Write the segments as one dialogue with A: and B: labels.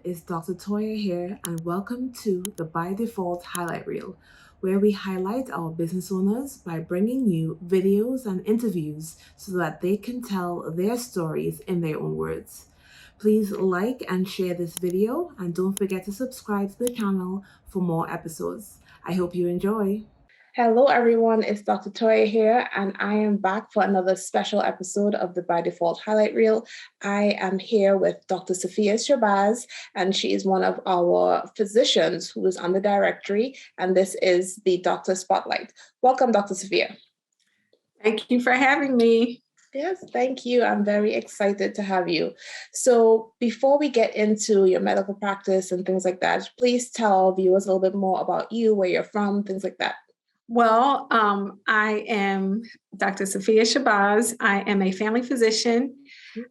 A: it's Dr. Toya here, and welcome to the By Default Highlight Reel, where we highlight our business owners by bringing you videos and interviews so that they can tell their stories in their own words. Please like and share this video, and don't forget to subscribe to the channel for more episodes. I hope you enjoy. Hello everyone, it's Dr. Toya here, and I am back for another special episode of the By Default Highlight Reel. I am here with Dr. Safiyya Shabazz, and she is one of our physicians who is on the directory, and this is the Doctor Spotlight. Welcome, Dr. Safiyya.
B: Thank you for having me.
A: Yes, thank you. I'm very excited to have you. So before we get into your medical practice and things like that, please tell viewers a little bit more about you, where you're from, things like that.
B: Well, I am Dr. Safiyya Shabazz. I am a family physician.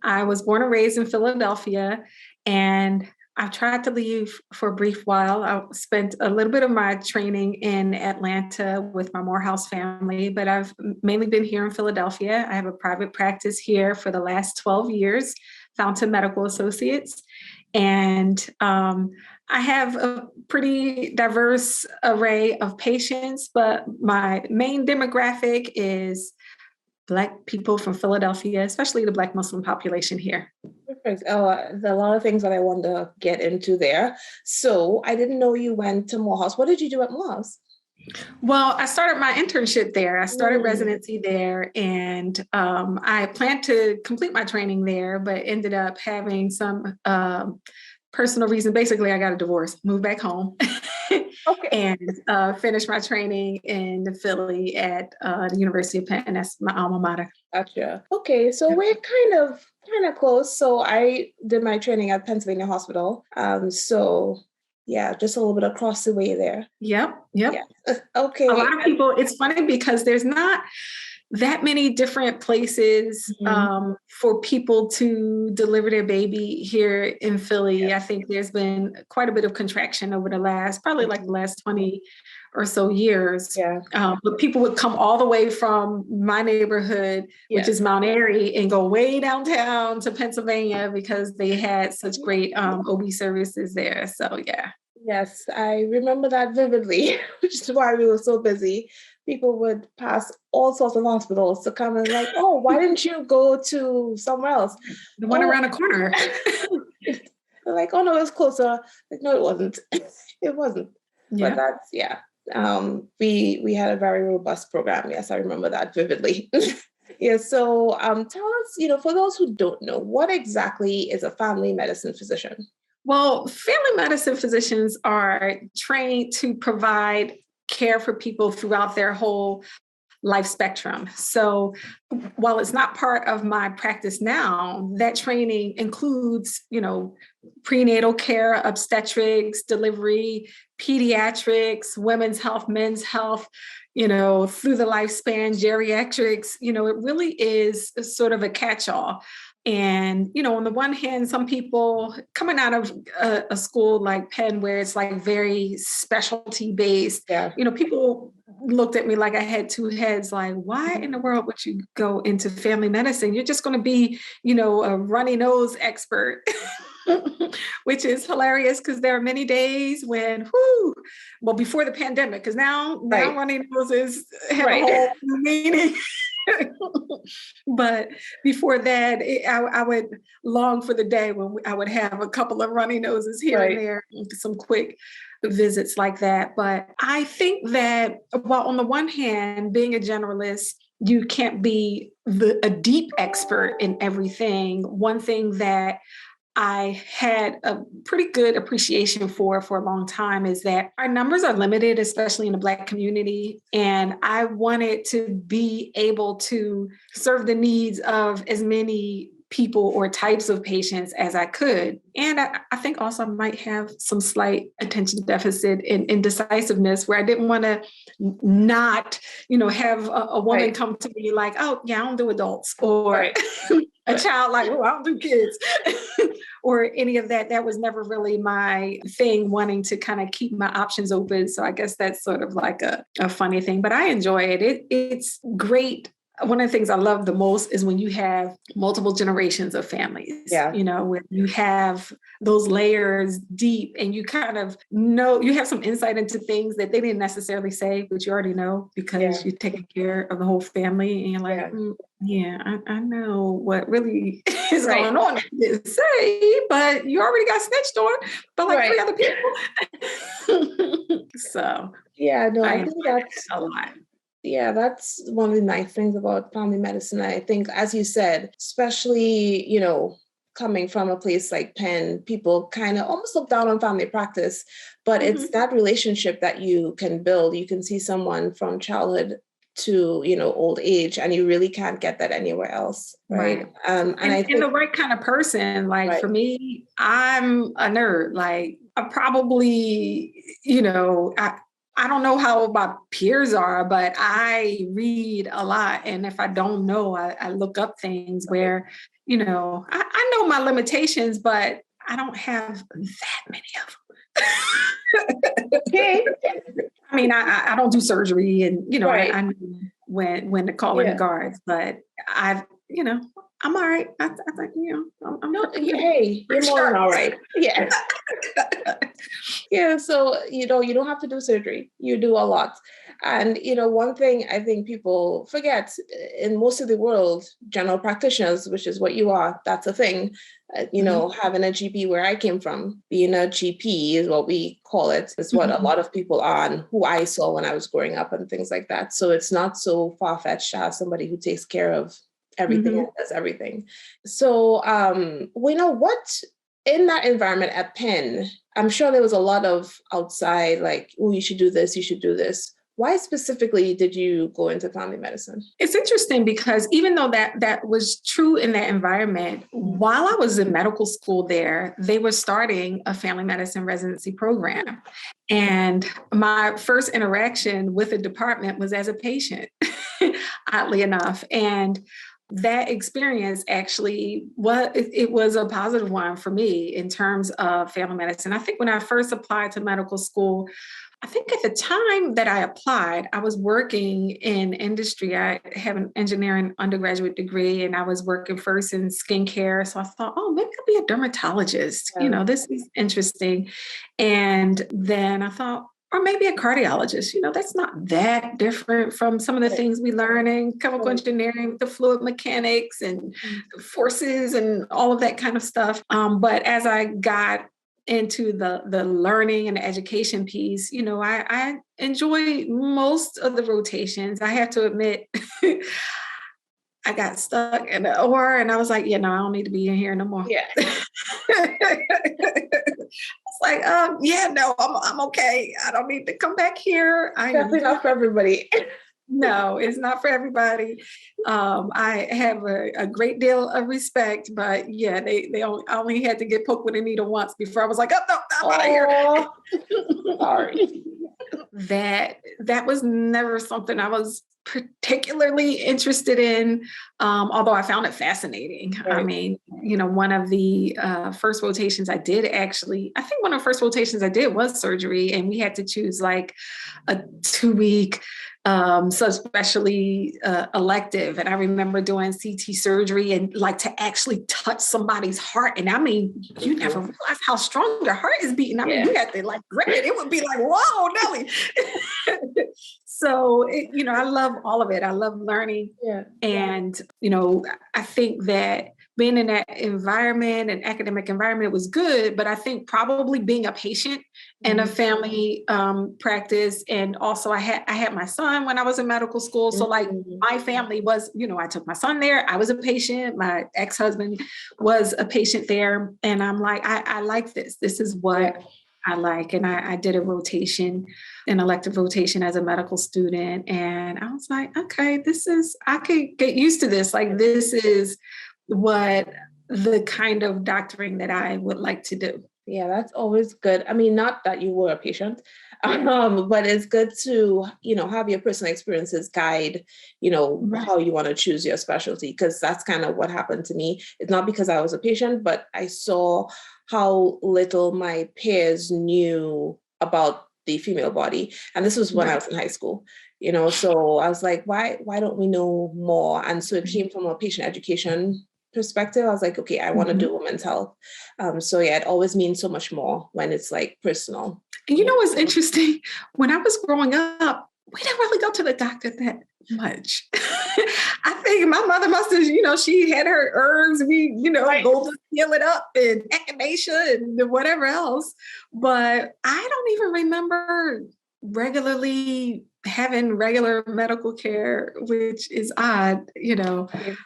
B: I was born and raised in Philadelphia, and I tried to leave for a brief while. I spent a little bit of my training in Atlanta with my Morehouse family, but I've mainly been here in Philadelphia. I have a private practice here for the last 12 years, Fountain Medical Associates. And I have a pretty diverse array of patients, but my main demographic is Black people from Philadelphia, especially the Black Muslim population here.
A: Perfect. There's a lot of things that I want to get into there. So I didn't know you went to Morehouse. What did you do at Morehouse?
B: Well, I started my internship there. I started residency there, and I planned to complete my training there, but ended up having some personal reason. Basically, I got a divorce, moved back home, and finished my training in Philly at the University of Penn. That's my alma mater.
A: Gotcha. Okay, so we're kind of close. So I did my training at Pennsylvania Hospital. So yeah, just a little bit across the way there.
B: Yep.
A: Yeah. Okay.
B: A lot of people, it's funny because there's not that many different places for people to deliver their baby here in Philly. I think there's been quite a bit of contraction over the last 20 or so years. But people would come all the way from my neighborhood, which is Mount Airy, and go way downtown to Pennsylvania because they had such great OB services there. So yeah.
A: Yes, I remember that vividly, which is why we were so busy. People would pass all sorts of hospitals to come and like, oh, why didn't you go to somewhere else?
B: The one around the corner.
A: Like, oh no, it was closer. Like, no, it wasn't. It wasn't.
B: Yeah.
A: But that's, we had a very robust program. Yes, I remember that vividly. Yeah. So tell us, for those who don't know, what exactly is a family medicine physician?
B: Well, family medicine physicians are trained to provide care for people throughout their whole life spectrum. So while it's not part of my practice now, that training includes, prenatal care, obstetrics, delivery, pediatrics, women's health, men's health, through the lifespan, geriatrics. It really is sort of a catch-all. And, on the one hand, some people coming out of a school like Penn, where it's like very specialty based, people looked at me like I had two heads, like, why in the world would you go into family medicine? You're just going to be, a runny nose expert, which is hilarious because there are many days when, before the pandemic, because now runny noses have a whole new meaning. But before that, I would long for the day when I would have a couple of runny noses here and there, some quick visits like that. But I think that while on the one hand, being a generalist, you can't be a deep expert in everything. One thing that I had a pretty good appreciation for a long time is that our numbers are limited, especially in the Black community. And I wanted to be able to serve the needs of as many people or types of patients as I could. And I think also I might have some slight attention deficit in indecisiveness, where I didn't want to not, have a woman come to me like, oh yeah, I don't do adults, or a child like, oh, I don't do kids. Or any of that. That was never really my thing, wanting to kind of keep my options open. So I guess that's sort of like a funny thing, but I enjoy it. It's great one of the things I love the most is when you have multiple generations of families,
A: Yeah.
B: where you have those layers deep and you kind of know, you have some insight into things that they didn't necessarily say, but you already know because you're taking care of the whole family and you're like, I know what really is going on. Didn't say, but you already got snitched on by like 3 other people. So
A: no, I think
B: that's a lot.
A: Yeah, that's one of the nice things about family medicine. I think, as you said, especially, coming from a place like Penn, people kind of almost look down on family practice, but it's that relationship that you can build. You can see someone from childhood to, old age, and you really can't get that anywhere else. Right. And I think
B: the right kind of person, like for me, I'm a nerd. Like I probably, I don't know how my peers are, but I read a lot. And if I don't know, I look up things where, I know my limitations, but I don't have that many of them.
A: Okay.
B: I mean, I don't do surgery and, I know when to call in the guards, but I'm all right. I think,
A: hey, you're more than all right. Yeah. So, you don't have to do surgery. You do a lot. And, one thing I think people forget in most of the world, general practitioners, which is what you are, that's a thing. Having a GP where I came from, being a GP is what we call it. It's what a lot of people are and who I saw when I was growing up and things like that. So it's not so far-fetched to have somebody who takes care of everything and does everything. So we know what in that environment at Penn, I'm sure there was a lot of outside, like, oh, you should do this, you should do this. Why specifically did you go into family medicine?
B: It's interesting because even though that was true in that environment, while I was in medical school there, they were starting a family medicine residency program. And my first interaction with the department was as a patient, oddly enough. And that experience actually was a positive one for me in terms of family medicine. I think when I first applied to medical school, I think at the time that I applied, I was working in industry. I have an engineering undergraduate degree and I was working first in skincare. So I thought, oh, maybe I'll be a dermatologist. This is interesting. And then I thought, or maybe a cardiologist, that's not that different from some of the things we learn in chemical engineering, the fluid mechanics and forces and all of that kind of stuff. But as I got into the learning and the education piece, I enjoy most of the rotations. I have to admit, I got stuck in the OR and I was like, I don't need to be in here no more.
A: Yeah.
B: It's like, I'm okay. I don't need to come back here.
A: Definitely not for everybody.
B: No, it's not for everybody. I have a great deal of respect, but I only had to get poked with a needle once before I was like, oh no, I'm out of here.
A: Sorry.
B: That was never something I was particularly interested in, although I found it fascinating. Right. I mean, one of the first rotations I did was surgery, and we had to choose like a 2-week subspecialty elective. And I remember doing CT surgery and like to actually touch somebody's heart. And I mean, you never realize how strong your heart is beating. I mean, you had to like grip it. It would be like, whoa, Nelly. So, I love all of it. I love learning. Yeah. And, I think that being in that environment, an academic environment, was good, but I think probably being a patient in a family practice. And also I had my son when I was in medical school. So like my family was, I took my son there. I was a patient. My ex-husband was a patient there. And I'm like, I like this. This is what I like. And I did an elective rotation as a medical student. And I was like, okay, I could get used to this. Like, this is what the kind of doctoring that I would like to do.
A: Yeah, that's always good. I mean, not that you were a patient, but it's good to, have your personal experiences guide, how you want to choose your specialty, because that's kind of what happened to me. It's not because I was a patient, but I saw how little my peers knew about the female body. And this was when I was in high school. So I was like, why don't we know more? And so it came from a patient education perspective. I was like, okay, I want to do women's health. So yeah, it always means so much more when it's like personal.
B: And what's interesting? When I was growing up, we didn't really go to the doctor that much. I think my mother must have, she had her herbs. We,
A: Right.
B: go to heal it up and echinacea and whatever else. But I don't even remember regularly having regular medical care, which is odd.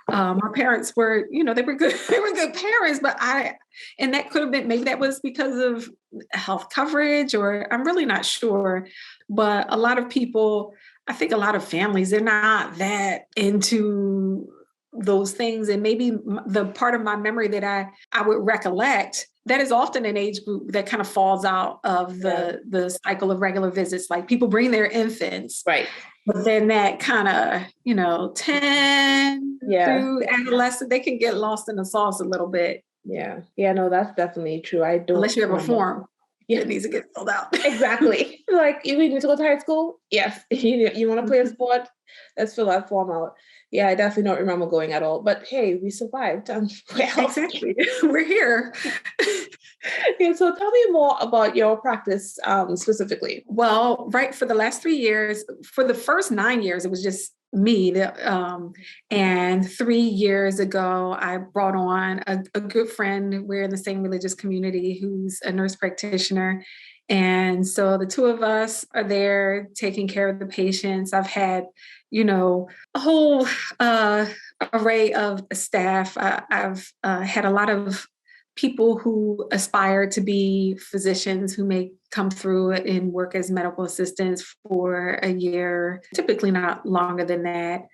B: My parents were, they were good. They were good parents, but and that could have been, maybe that was because of health coverage, or I'm really not sure. But a lot of people, I think a lot of families, they're not that into those things. And maybe the part of my memory that I would recollect, that is often an age group that kind of falls out of the cycle of regular visits. Like people bring their infants.
A: Right.
B: But then that kind of, 10 through adolescent, they can get lost in the sauce a little bit.
A: Yeah. Yeah, no, that's definitely true. I don't.
B: Unless you have a form. It needs to get filled out.
A: Exactly. Like, you need to go to high school? Yes. You want to play a sport? Let's fill that form out. Yeah, I definitely don't remember going at all. But hey, we survived.
B: Exactly. We're here.
A: Yeah, so tell me more about your practice specifically.
B: Well, right, for the last 3 years, for the first 9 years, it was just me. And 3 years ago, I brought on a good friend. We're in the same religious community, who's a nurse practitioner. And so the two of us are there taking care of the patients. I've had, a whole array of staff. I've had a lot of people who aspire to be physicians who may come through and work as medical assistants for a year, typically not longer than that.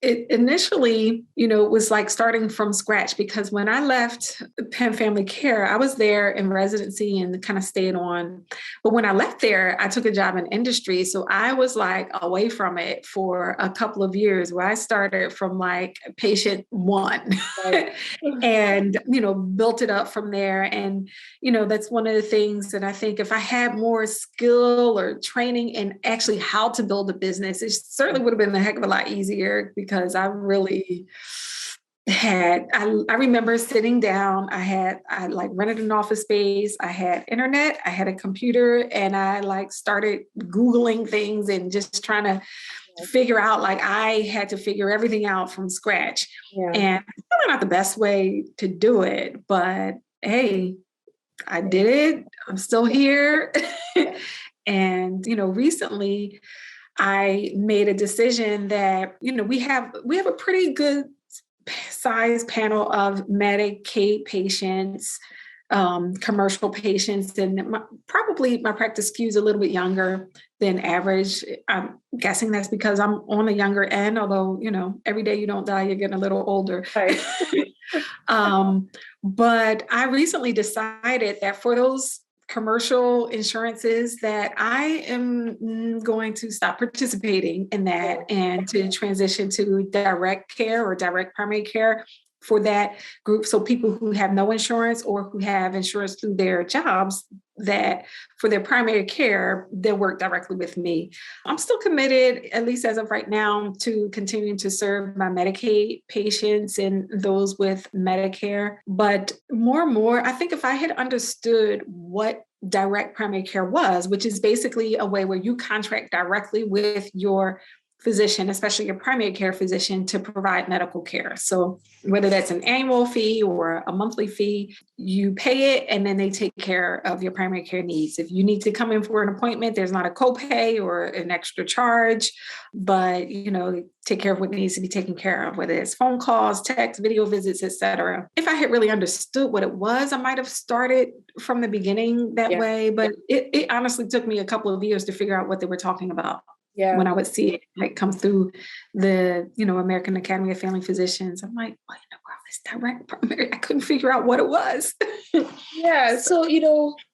B: It initially, was like starting from scratch, because when I left Penn Family Care, I was there in residency and kind of stayed on. But when I left there, I took a job in industry. So I was like away from it for a couple of years, where I started from like patient one. Right. And, built it up from there. And, that's one of the things that I think if I had more skill or training in actually how to build a business, it certainly would have been a heck of a lot easier, because I really I remember sitting down, I like rented an office space, I had internet, I had a computer, and I like started Googling things and just trying to figure out, like I had to figure everything out from scratch. Yeah. And it's probably not the best way to do it, but hey, I did it. I'm still here. And, recently I made a decision that, we have a pretty good size panel of Medicaid patients, commercial patients, and probably my practice skews a little bit younger than average. I'm guessing that's because I'm on the younger end, although, every day you don't die, you're getting a little older. Right. But I recently decided that for those commercial insurances, that I am going to stop participating in that and to transition to direct care or direct primary care for that group. So people who have no insurance or who have insurance through their jobs, that for their primary care, they'll work directly with me. I'm still committed, at least as of right now, to continuing to serve my Medicaid patients and those with Medicare. But more and more, I think if I had understood what direct primary care was, which is basically a way where you contract directly with your physician, especially your primary care physician, to provide medical care. So whether that's an annual fee or a monthly fee, you pay it and then they take care of your primary care needs. If you need to come in for an appointment, there's not a copay or an extra charge, but take care of what needs to be taken care of, whether it's phone calls, text, video visits, etc. If I had really understood what it was, I might have started from the beginning that way, but it honestly took me a couple of years to figure out what they were talking about. Yeah. When I would see it like come through the, American Academy of Family Physicians, I'm like, what in the world is direct primary? I couldn't figure out what it was.
A: Yeah. So,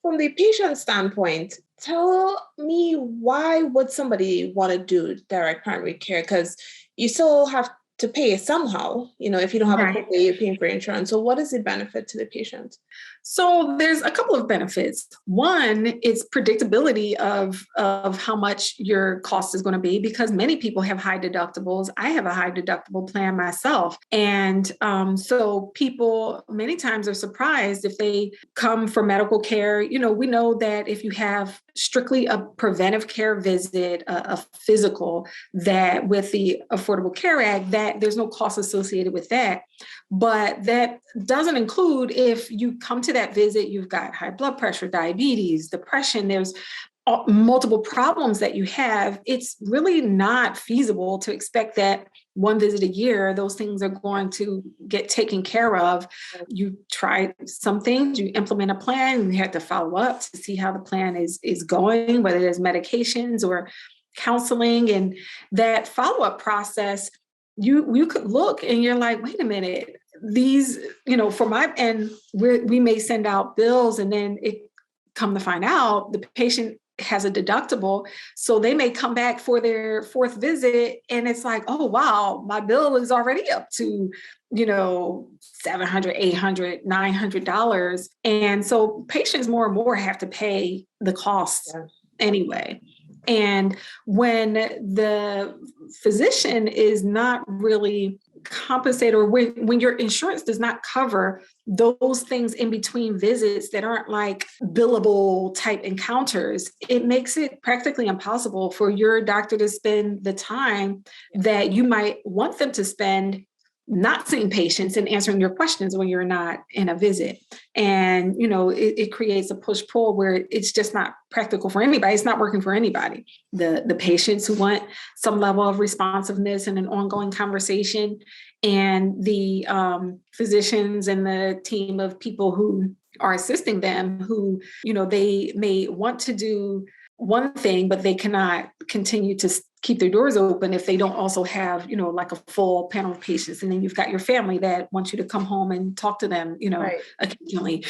A: from the patient standpoint, tell me, why would somebody want to do direct primary care? Because you still have to pay somehow, if you don't have a copay, you're paying for insurance. So what is the benefit to the patient?
B: So there's a couple of benefits. One is predictability of how much your cost is going to be, because many people have high deductibles. I have a high deductible plan myself. And so people many times are surprised if they come for medical care. We know that if you have strictly a preventive care visit, a physical, that with the Affordable Care Act, that there's no cost associated with that. But that doesn't include if you come to that visit, you've got high blood pressure, diabetes, depression, there's multiple problems that you have. It's really not feasible to expect that one visit a year, those things are going to get taken care of. You try some things, you implement a plan, you have to follow up to see how the plan is going, whether there's medications or counseling. And that follow-up process, you could look and you're like, wait a minute, these, for my end, we may send out bills and then it come to find out the patient has a deductible. So they may come back for their fourth visit and it's like, oh, wow, my bill is already up to, $700, $800, $900. And so patients more and more have to pay the cost anyway. And when the physician is not really compensated, or when your insurance does not cover those things in between visits that aren't like billable type encounters, it makes it practically impossible for your doctor to spend the time that you might want them to spend not seeing patients and answering your questions when you're not in a visit. And, it creates a push-pull where it's just not practical for anybody. It's not working for anybody. The patients who want some level of responsiveness and an ongoing conversation, and the physicians and the team of people who are assisting them, who, they may want to do one thing, but they cannot continue to keep their doors open if they don't also have, like a full panel of patients. And then you've got your family that wants you to come home and talk to them, occasionally.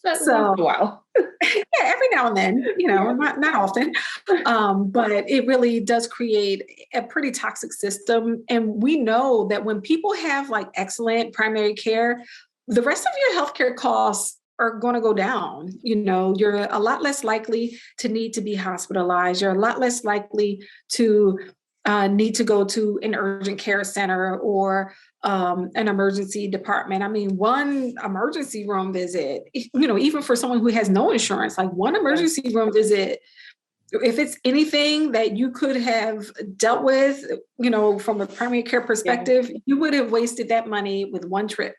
B: So,
A: wow.
B: Yeah, every now and then, not often. But it really does create a pretty toxic system. And we know that when people have like excellent primary care, the rest of your healthcare costs are going to go down. You're a lot less likely to need to be hospitalized. You're a lot less likely to need to go to an urgent care center or an emergency department. I mean, one emergency room visit, even for someone who has no insurance, like one emergency room visit, if it's anything that you could have dealt with, from a primary care perspective, you would have wasted that money with one trip.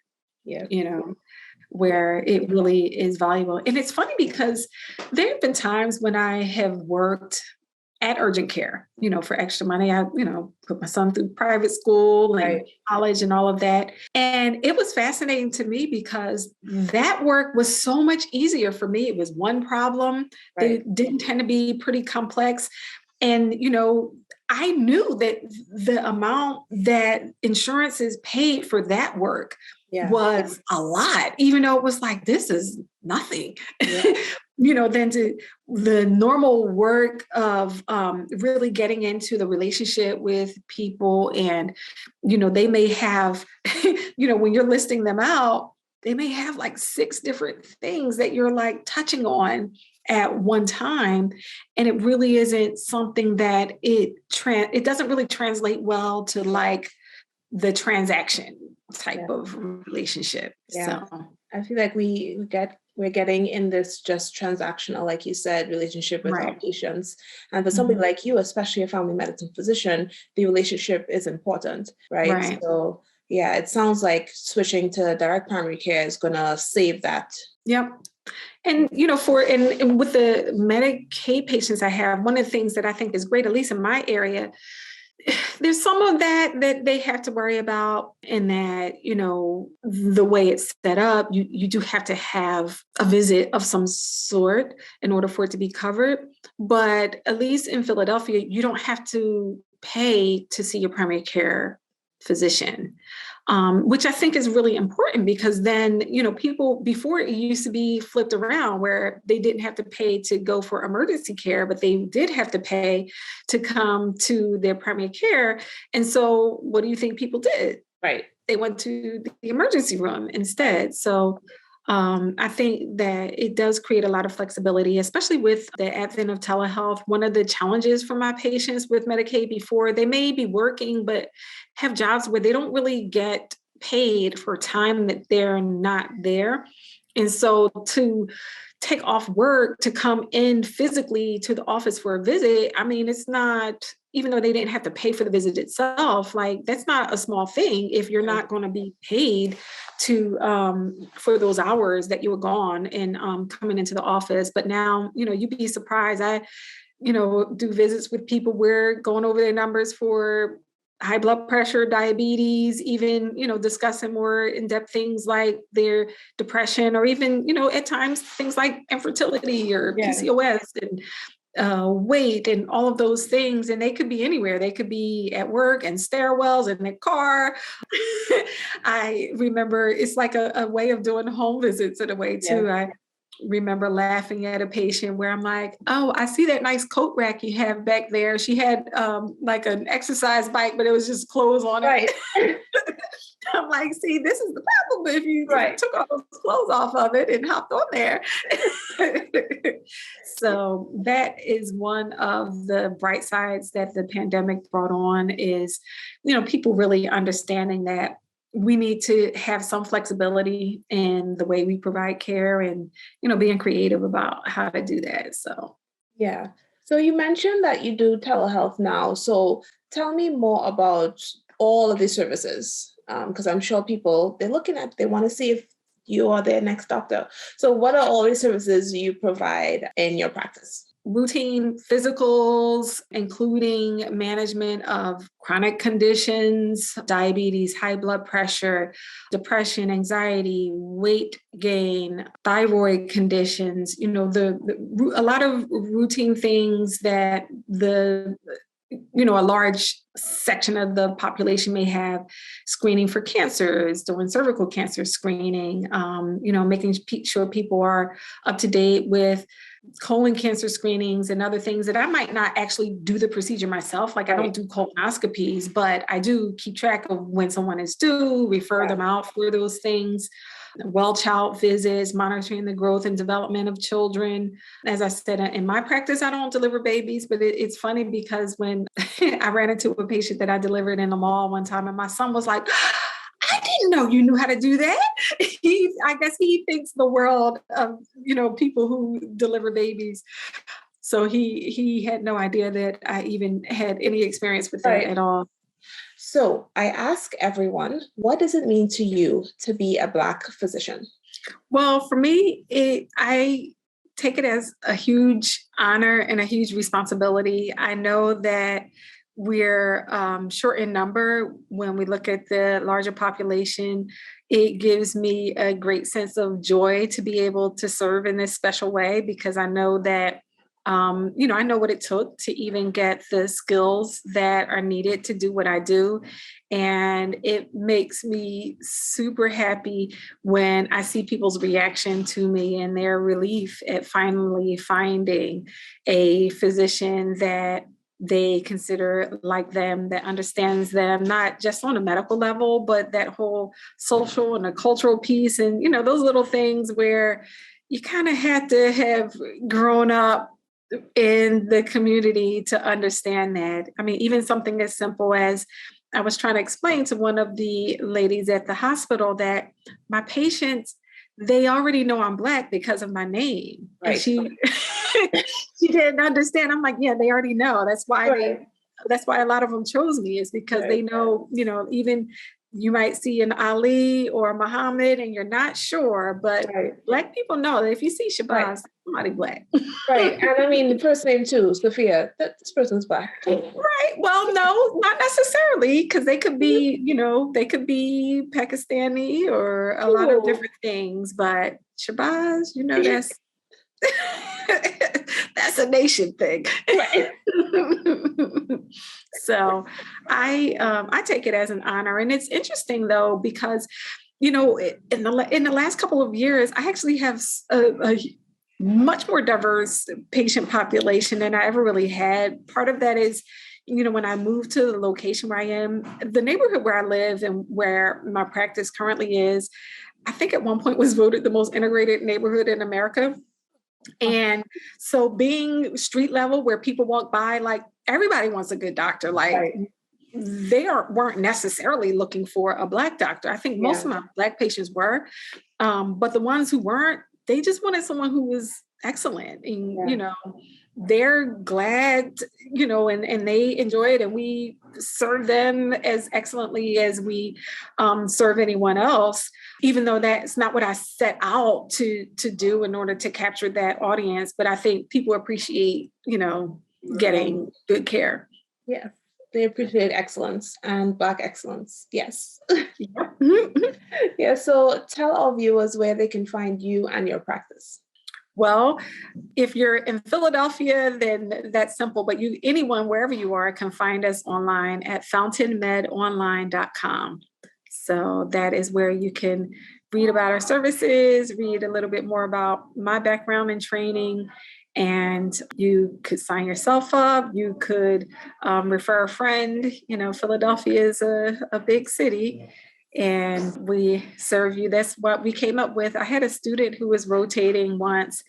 B: Where it really is valuable. And it's funny because there have been times when I have worked at urgent care, for extra money. I, put my son through private school and college and all of that. And it was fascinating to me because that work was so much easier for me. It was one problem. They didn't tend to be pretty complex. And, I knew that the amount that insurance is paid for that work was a lot, even though it was like, this is nothing, than to the normal work of really getting into the relationship with people. And, they may have, when you're listing them out, they may have like 6 different things that you're like touching on at one time. And it really isn't something that it doesn't really translate well to like the transaction type of relationship.
A: Yeah.
B: So
A: I feel like we're getting in this just transactional, like you said, relationship with our patients. And for somebody like you, especially a family medicine physician, the relationship is important, right? So yeah, it sounds like switching to direct primary care is going to save that.
B: Yep. And, and with the Medicaid patients I have, one of the things that I think is great, at least in my area, there's some of that they have to worry about, in that, the way it's set up, you do have to have a visit of some sort in order for it to be covered. But at least in Philadelphia, you don't have to pay to see your primary care physician. Which I think is really important, because then, people, before it used to be flipped around where they didn't have to pay to go for emergency care, but they did have to pay to come to their primary care. And so what do you think people did? They went to the emergency room instead. So I think that it does create a lot of flexibility, especially with the advent of telehealth. One of the challenges for my patients with Medicaid before, they may be working, but have jobs where they don't really get paid for time that they're not there. And so to take off work to come in physically to the office for a visit, I mean, it's not, even though they didn't have to pay for the visit itself, like that's not a small thing if you're not going to be paid to for those hours that you were gone and coming into the office. But now, you'd be surprised. I, do visits with people where going over their numbers for high blood pressure, diabetes, even, discussing more in-depth things like their depression, or even, at times things like infertility or PCOS and weight and all of those things. And they could be anywhere. They could be at work and stairwells in their car. I remember it's like a way of doing home visits in a way too.
A: Yeah.
B: I remember laughing at a patient where I'm like, oh, I see that nice coat rack you have back there. She had like an exercise bike, but it was just clothes on it. Right. I'm like, see, this is the problem if you took all those clothes off of it and hopped on there. So that is one of the bright sides that the pandemic brought on is, people really understanding that we need to have some flexibility in the way we provide care and, being creative about how to do that. So,
A: yeah. So you mentioned that you do telehealth now. So tell me more about all of these services, because I'm sure people, they want to see if you are their next doctor. So what are all these services you provide in your practice?
B: Routine physicals, including management of chronic conditions, diabetes, high blood pressure, depression, anxiety, weight gain, thyroid conditions, a lot of routine things that a large section of the population may have. Screening for cancers, doing cervical cancer screening, making sure people are up to date with colon cancer screenings and other things that I might not actually do the procedure myself. Like I don't do colonoscopies, but I do keep track of when someone is due, refer them out for those things. Well child visits, monitoring the growth and development of children. As I said, in my practice, I don't deliver babies, but it's funny because when I ran into a patient that I delivered in the mall one time, and my son was like, I didn't know you knew how to do that. I guess he thinks the world of, people who deliver babies. So he had no idea that I even had any experience with that at all.
A: So I ask everyone, what does it mean to you to be a Black physician?
B: Well, for me, I take it as a huge honor and a huge responsibility. I know that we're short in number when we look at the larger population. It gives me a great sense of joy to be able to serve in this special way because I know that I know what it took to even get the skills that are needed to do what I do. And it makes me super happy when I see people's reaction to me and their relief at finally finding a physician that they consider like them, that understands them, not just on a medical level, but that whole social and a cultural piece. And, those little things where you kind of had to have grown up in the community to understand that. I mean, even something as simple as I was trying to explain to one of the ladies at the hospital that my patients, they already know I'm Black because of my name. Right. And she she didn't understand. I'm like, yeah, they already know. That's why that's why a lot of them chose me, is because they know, even you might see an Ali or Muhammad and you're not sure, but Black people know that if you see Shabazz, somebody Black.
A: Right. And I mean, the first name too, Safiyya, this person's Black.
B: Right. Well, no, not necessarily, because they could be, they could be Pakistani or a lot of different things, but Shabazz, that's a nation thing. Right. So I take it as an honor. And it's interesting though, because, in the last couple of years, I actually have a much more diverse patient population than I ever really had. Part of that is, when I moved to the location where I am, the neighborhood where I live and where my practice currently is, I think at one point was voted the most integrated neighborhood in America. And so being street level where people walk by, like everybody wants a good doctor. Like
A: Right.
B: weren't necessarily looking for a Black doctor. I think most of my Black patients were, but the ones who weren't, they just wanted someone who was excellent and, they're glad, and they enjoy it, and we serve them as excellently as we serve anyone else, even though that's not what I set out to do in order to capture that audience. But I think people appreciate, getting good care.
A: Yeah. They appreciate excellence and Black excellence. Yes. Yeah. So tell our viewers where they can find you and your practice.
B: Well, if you're in Philadelphia, then that's simple, but anyone, wherever you are, can find us online at fountainmedonline.com. So that is where you can read about our services, read a little bit more about my background and training, and you could sign yourself up. You could refer a friend. Philadelphia is a big city, and we serve you. That's what we came up with. I had a student who was rotating once,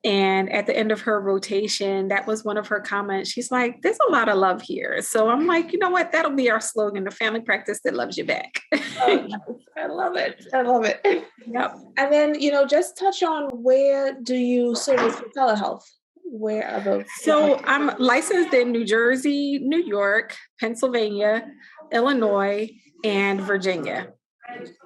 B: and at the end of her rotation, that was one of her comments. She's like, "There's a lot of love here." So I'm like, you know what? That'll be our slogan: the family practice that loves you back.
A: Oh, I love it. I love it.
B: Yep.
A: And then, just touch on, where do you service for telehealth? Where are those?
B: So I'm licensed in New Jersey, New York, Pennsylvania, Illinois, and Virginia.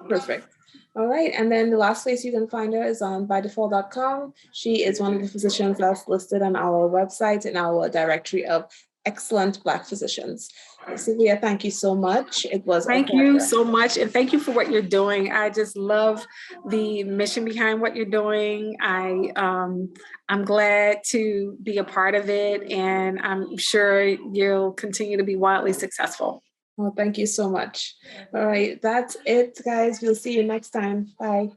A: Perfect. All right. And then the last place you can find her is on bydefault.com. She is one of the physicians that's listed on our website in our directory of excellent Black physicians. Safiyya, thank you so much. It was
B: Thank you so much. And thank you for what you're doing. I just love the mission behind what you're doing. I'm glad to be a part of it, and I'm sure you'll continue to be wildly successful.
A: Well, thank you so much. All right. That's it, guys. We'll see you next time. Bye.